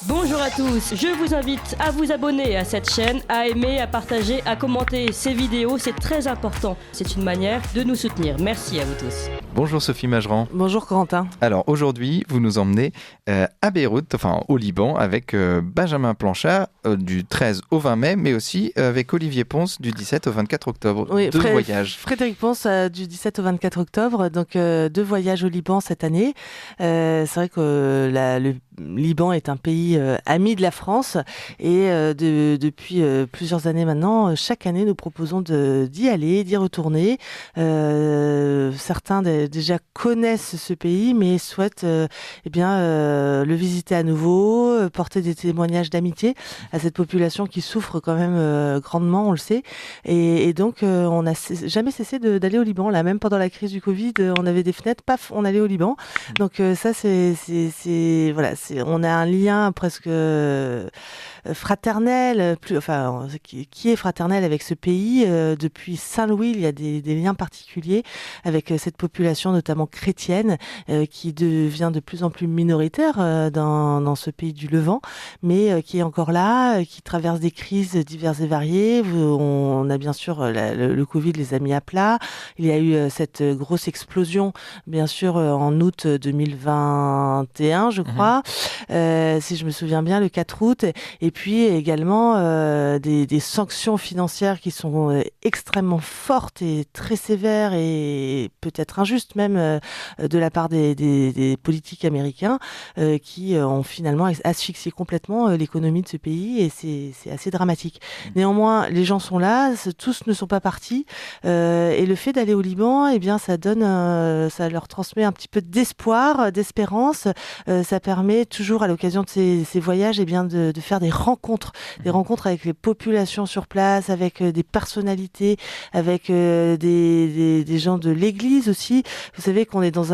Bonjour à tous, je vous invite à vous abonner à cette chaîne, à aimer, à partager, à commenter ces vidéos, c'est très important. C'est une manière de nous soutenir. Merci à vous tous. Bonjour Sophie Mageran. Bonjour Corentin. Alors aujourd'hui, vous nous emmenez à Beyrouth, enfin au Liban, avec Benjamin Blanchard du 13 au 20 mai, mais aussi avec Olivier Ponce du 17 au 24 octobre. Oui, Deux voyages. Frédéric Ponce du 17 au 24 octobre, donc 2 voyages au Liban cette année. C'est vrai que le Liban est un pays ami de la France et depuis plusieurs années maintenant, chaque année nous proposons d'y aller, d'y retourner. Certains déjà connaissent ce pays mais souhaitent le visiter à nouveau, porter des témoignages d'amitié à cette population qui souffre quand même grandement, on le sait. Et donc on n'a jamais cessé d'aller au Liban. Là, même pendant la crise du Covid, on avait des fenêtres, paf, on allait au Liban. Donc ça on a un lien presque fraternel, qui est fraternel avec ce pays. Depuis Saint-Louis, il y a des liens particuliers avec cette population, notamment chrétienne, qui devient de plus en plus minoritaire dans ce pays du Levant, mais qui est encore là, qui traverse des crises diverses et variées. On a bien sûr le Covid les a mis à plat. Il y a eu cette grosse explosion, bien sûr, en août 2021, je crois, si je me souviens bien, le 4 août. Et puis également des sanctions financières qui sont extrêmement fortes et très sévères et peut-être injustes même de la part des politiques américains qui ont finalement asphyxié complètement l'économie de ce pays et c'est assez dramatique. Néanmoins, les gens sont là, tous ne sont pas partis et le fait d'aller au Liban, ça leur transmet un petit peu d'espoir, d'espérance. Ça permet toujours à l'occasion de ces voyages de faire des rencontres avec les populations sur place, avec des personnalités, avec des gens de l'Église aussi. Vous savez qu'on est dans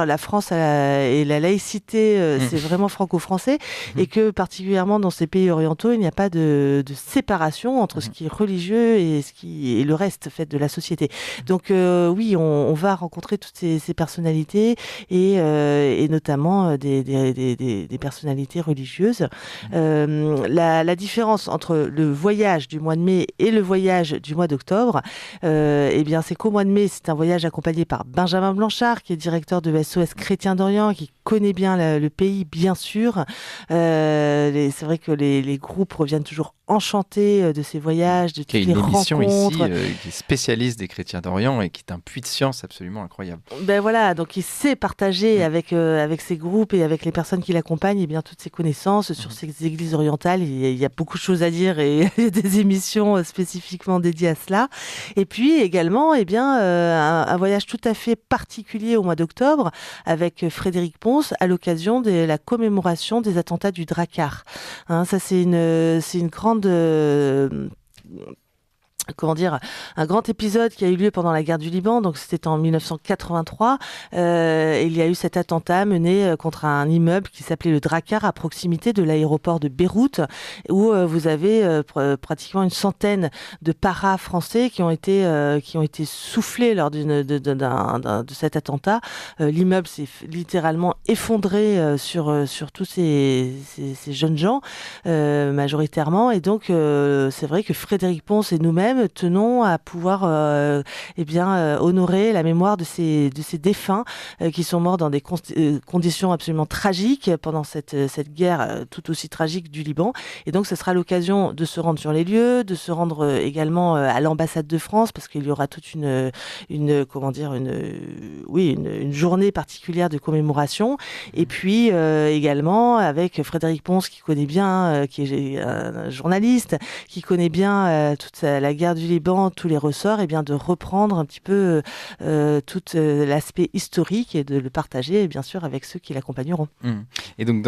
la France et la laïcité, c'est vraiment franco-français, et que particulièrement dans ces pays orientaux, il n'y a pas de séparation entre ce qui est religieux et ce qui est le reste fait de la société. Donc oui, on va rencontrer toutes ces personnalités et notamment des personnalités religieuses. La différence entre le voyage du mois de mai et le voyage du mois d'octobre, c'est qu'au mois de mai, c'est un voyage accompagné par Benjamin Blanchard, qui est directeur de SOS Chrétiens d'Orient, qui connaît bien le pays, bien sûr. C'est vrai que les groupes reviennent toujours enchantés de ces voyages, de toutes les rencontres. Il y a une émission ici qui est spécialiste des Chrétiens d'Orient et qui est un puits de science absolument incroyable. Ben voilà, donc il sait partager avec ses groupes et avec les personnes qui l'accompagnent toutes ces connaissances sur ces églises orientales. Il y a beaucoup de choses à dire et il y a des émissions spécifiquement dédiées à cela. Et puis également, un voyage tout à fait particulier au mois d'octobre avec Frédéric Ponce à l'occasion de la commémoration des attentats du Drakkar. Ça c'est une grande un grand épisode qui a eu lieu pendant la guerre du Liban, donc c'était en 1983. Il y a eu cet attentat mené contre un immeuble qui s'appelait le Drakkar à proximité de l'aéroport de Beyrouth, où vous avez pratiquement une centaine de paras français qui ont été soufflés lors de cet attentat. L'immeuble s'est littéralement effondré sur tous ces jeunes gens majoritairement, et donc c'est vrai que Frédéric Ponce et nous-mêmes tenons à pouvoir honorer la mémoire de ces défunts qui sont morts dans des conditions absolument tragiques pendant cette guerre tout aussi tragique du Liban. Et donc ce sera l'occasion de se rendre sur les lieux, de se rendre également à l'ambassade de France, parce qu'il y aura toute une journée particulière de commémoration. Et puis également avec Frédéric Ponce qui connaît bien, qui est un journaliste, qui connaît bien toute la guerre du Liban, tous les ressorts, de reprendre un petit peu tout l'aspect historique et de le partager, bien sûr, avec ceux qui l'accompagneront. Et donc,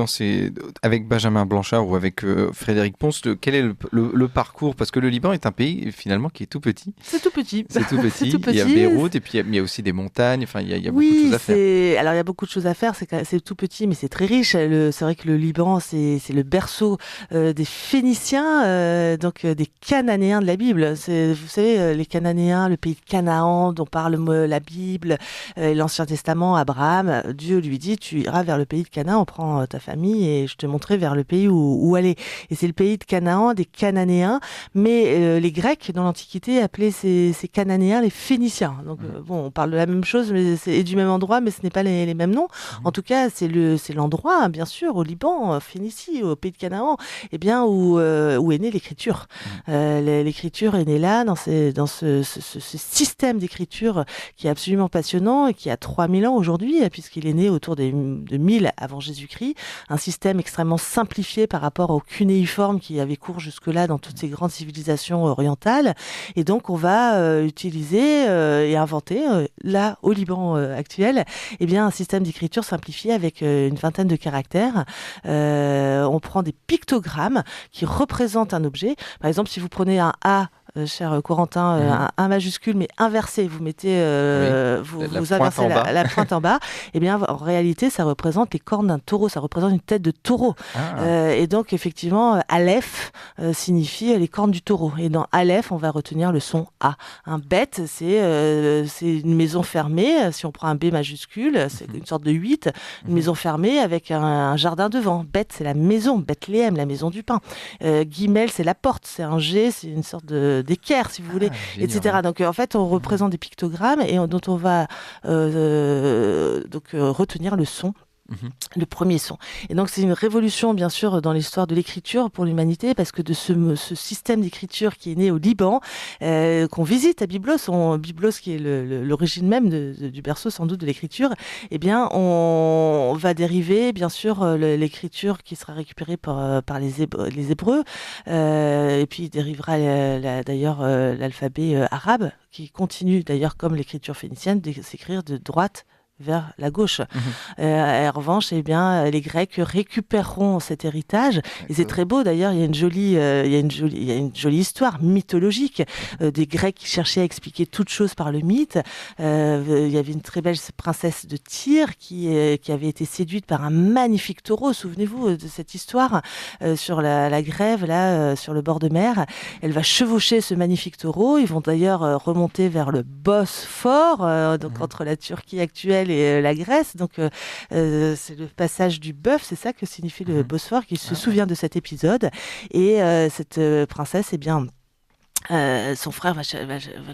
avec Benjamin Blanchard ou avec Frédéric Ponce, quel est le parcours? Parce que le Liban est un pays, finalement, qui est tout petit. C'est tout petit. C'est tout petit. Il y a Beyrouth, et puis il y a aussi des montagnes. Enfin, il y a beaucoup de choses à faire. Alors, il y a beaucoup de choses à faire. C'est tout petit, mais c'est très riche. C'est vrai que le Liban, c'est le berceau des Phéniciens, donc des Cananéens de la Bible. vous savez, les Cananéens, le pays de Canaan dont parle la Bible, l'Ancien Testament, Abraham, Dieu lui dit, tu iras vers le pays de Canaan, on prend ta famille et je te montrerai vers le pays où aller. Et c'est le pays de Canaan, des Cananéens, mais les Grecs dans l'Antiquité appelaient ces Cananéens les Phéniciens. Donc on parle de la même chose et du même endroit, mais ce n'est pas les mêmes noms. En tout cas, c'est l'endroit, hein, bien sûr, au Liban, Phénicie, au pays de Canaan, eh bien où est née l'écriture. L'écriture est née là, dans ce système d'écriture qui est absolument passionnant et qui a 3000 ans aujourd'hui, puisqu'il est né autour de 1000 avant Jésus-Christ. Un système extrêmement simplifié par rapport au cunéiforme qui avait cours jusque-là dans toutes ces grandes civilisations orientales. Et donc, on va utiliser et inventer, là, au Liban actuel, eh bien, un système d'écriture simplifié avec une vingtaine de caractères. On prend des pictogrammes qui représentent un objet. Par exemple, si vous prenez un A, cher Corentin, un majuscule mais inversé, vous mettez vous inversez la pointe en bas, et bien en réalité ça représente les cornes d'un taureau, ça représente une tête de taureau. Et donc effectivement Aleph signifie les cornes du taureau, et dans Aleph on va retenir le son A. Un bête, c'est une maison fermée, si on prend un B majuscule, c'est une sorte de 8, une maison fermée avec un jardin devant. Bête, c'est la maison, Bethléem, la maison du pain. Guimel, c'est la porte, c'est un G, c'est une sorte d'équerre, si vous voulez, etc. Donc, en fait, on représente des pictogrammes et dont on va retenir le son. Le premier son. Et donc, c'est une révolution, bien sûr, dans l'histoire de l'écriture pour l'humanité, parce que de ce système d'écriture qui est né au Liban, qu'on visite à Byblos, Byblos qui est l'origine même du berceau, sans doute, de l'écriture, eh bien, on va dériver, bien sûr, l'écriture qui sera récupérée par les Hébreux, et puis il dérivera d'ailleurs l'alphabet arabe, qui continue, d'ailleurs, comme l'écriture phénicienne, de s'écrire de droite vers la gauche. En revanche, eh bien, les Grecs récupéreront cet héritage. Et c'est très beau, d'ailleurs, il y a une jolie histoire mythologique des Grecs qui cherchaient à expliquer toute chose par le mythe. Il y avait une très belle princesse de Tyr qui avait été séduite par un magnifique taureau. Souvenez-vous de cette histoire sur la grève, là, sur le bord de mer. Elle va chevaucher ce magnifique taureau. Ils vont d'ailleurs remonter vers le Bosphore, donc entre la Turquie actuelle et la Grèce. Donc c'est le passage du bœuf, c'est ça que signifie le Bosphore, qui se souvient de cet épisode. Et cette princesse, eh bien, son frère va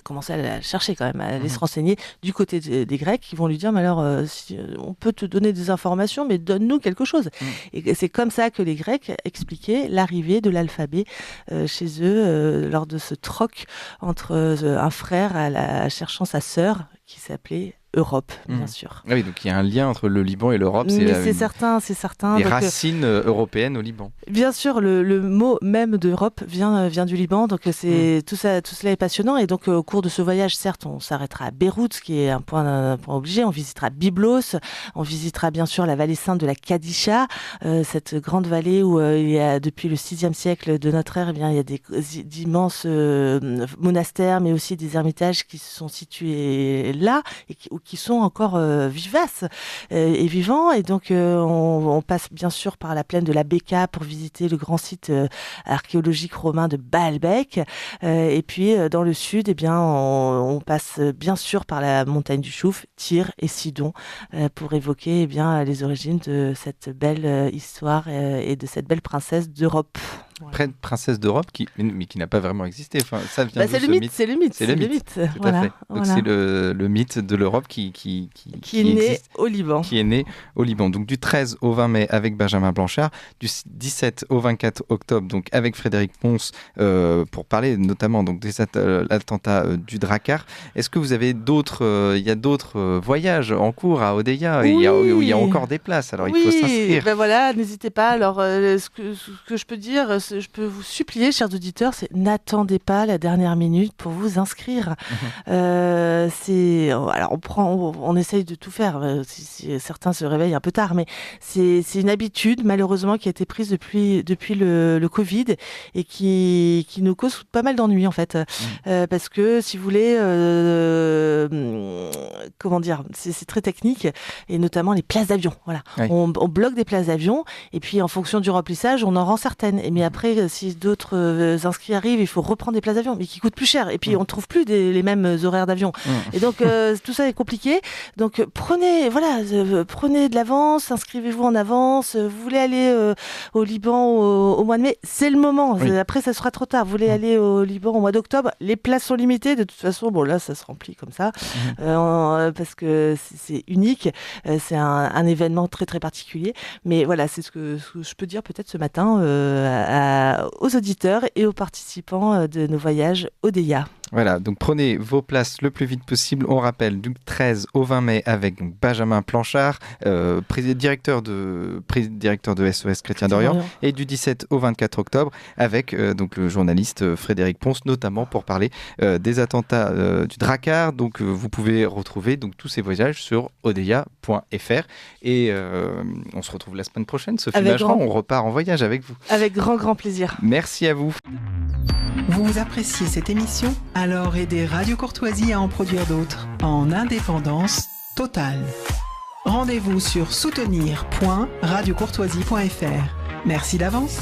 commencer à la chercher quand même, à aller se renseigner du côté des Grecs, qui vont lui dire, mais alors, si, on peut te donner des informations, mais donne-nous quelque chose. Et c'est comme ça que les Grecs expliquaient l'arrivée de l'alphabet chez eux, lors de ce troc entre un frère cherchant sa sœur, qui s'appelait Europe, bien sûr. Ah oui, donc il y a un lien entre le Liban et l'Europe. C'est certain. Les racines européennes au Liban. Bien sûr, le mot même d'Europe vient du Liban, donc tout cela est passionnant. Et donc au cours de ce voyage, certes, on s'arrêtera à Beyrouth, ce qui est un point obligé. On visitera Byblos, on visitera bien sûr la vallée sainte de la Kadisha, cette grande vallée où il y a depuis le 6e siècle de notre ère, eh bien il y a d'immenses monastères, mais aussi des ermitages qui sont situés là et qui sont encore vivaces et vivants. Et donc, on passe bien sûr par la plaine de la Beka pour visiter le grand site archéologique romain de Baalbek. Et puis, dans le sud, eh bien, on passe bien sûr par la montagne du Chouf, Tyr et Sidon, pour évoquer eh bien, les origines de cette belle histoire et de cette belle princesse d'Europe. Voilà. Princesse d'Europe, mais qui n'a pas vraiment existé. Enfin, ça vient c'est le mythe. C'est le mythe. Tout à fait. Donc c'est le mythe de l'Europe qui est né au Liban. Qui est né au Liban. Donc du 13 au 20 mai avec Benjamin Blanchard, du 17 au 24 octobre donc avec Frédéric Pons pour parler notamment donc des attentats du Drakkar. Est-ce que vous avez il y a d'autres voyages en cours à Odeya? Oui. Il y a encore des places. Alors il faut s'inscrire. Ben voilà, n'hésitez pas. Alors ce que je peux dire, je peux vous supplier, chers auditeurs, c'est n'attendez pas la dernière minute pour vous inscrire. Alors on essaye de tout faire. Si certains se réveillent un peu tard, mais c'est une habitude malheureusement qui a été prise depuis le Covid et qui nous cause pas mal d'ennuis en fait, parce que si vous voulez, comment dire, c'est très technique et notamment les places d'avion. Voilà, oui. On bloque des places d'avion et puis en fonction du remplissage, on en rend certaines. Mais après, si d'autres inscrits arrivent, il faut reprendre des places d'avion, mais qui coûtent plus cher. Et puis, on ne trouve plus les mêmes horaires d'avion. Et donc, tout ça est compliqué. Donc, prenez de l'avance, inscrivez-vous en avance. Vous voulez aller au Liban au mois de mai, c'est le moment. Oui. Après, ça sera trop tard. Vous voulez aller au Liban au mois d'octobre, les places sont limitées. De toute façon, bon, là, ça se remplit comme ça, parce que c'est unique. C'est un événement très, très particulier. Mais voilà, c'est ce que je peux dire peut-être ce matin aux auditeurs et aux participants de nos voyages ODEIA. Voilà, donc prenez vos places le plus vite possible. On rappelle, du 13 au 20 mai avec donc, Benjamin Planchard, directeur de SOS Chrétien d'Orient, et du 17 au 24 octobre avec donc le journaliste Frédéric Ponce, notamment pour parler des attentats du Drakkar. Donc vous pouvez retrouver donc, tous ces voyages sur odeia.fr et on se retrouve la semaine prochaine. Sophie Mageran, on repart en voyage avec vous. Avec grand plaisir. Merci à vous. Vous appréciez cette émission? Alors aidez Radio Courtoisie à en produire d'autres en indépendance totale. Rendez-vous sur soutenir.radiocourtoisie.fr. Merci d'avance.